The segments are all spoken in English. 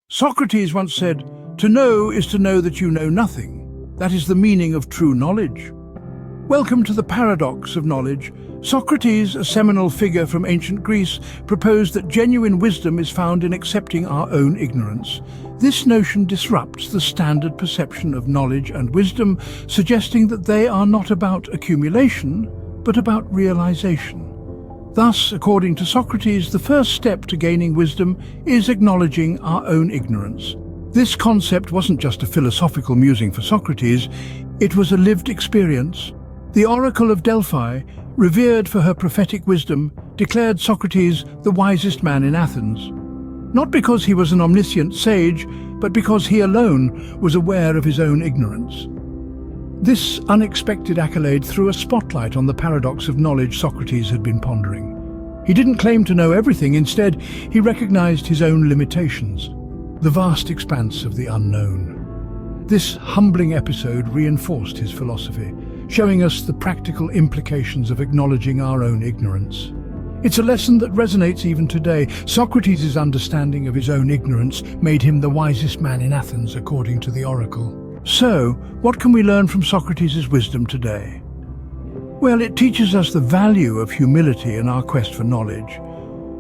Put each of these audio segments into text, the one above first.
Socrates once said, "To know is to know that you know nothing. That is the meaning of true knowledge." Welcome to the paradox of knowledge. Socrates, a seminal figure from ancient Greece, proposed that genuine wisdom is found in accepting our own ignorance. This notion disrupts the standard perception of knowledge and wisdom, suggesting that they are not about accumulation, but about realization. Thus, according to Socrates, the first step to gaining wisdom is acknowledging our own ignorance. This concept wasn't just a philosophical musing for Socrates, it was a lived experience. The Oracle of Delphi, revered for her prophetic wisdom, declared Socrates the wisest man in Athens. Not because he was an omniscient sage, but because he alone was aware of his own ignorance. This unexpected accolade threw a spotlight on the paradox of knowledge Socrates had been pondering. He didn't claim to know everything, instead he recognized his own limitations, the vast expanse of the unknown. This humbling episode reinforced his philosophy, showing us the practical implications of acknowledging our own ignorance. It's a lesson that resonates even today. Socrates' understanding of his own ignorance made him the wisest man in Athens, according to the Oracle. So, what can we learn from Socrates' wisdom today? Well, it teaches us the value of humility in our quest for knowledge.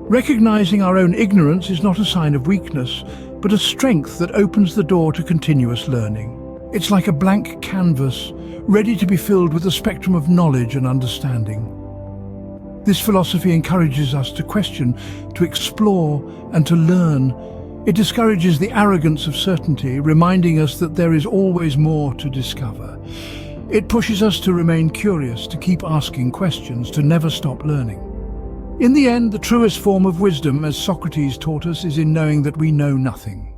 Recognizing our own ignorance is not a sign of weakness, but a strength that opens the door to continuous learning. It's like a blank canvas, ready to be filled with a spectrum of knowledge and understanding. This philosophy encourages us to question, to explore, and to learn. It discourages the arrogance of certainty, reminding us that there is always more to discover. It pushes us to remain curious, to keep asking questions, to never stop learning. In the end, the truest form of wisdom, as Socrates taught us, is in knowing that we know nothing.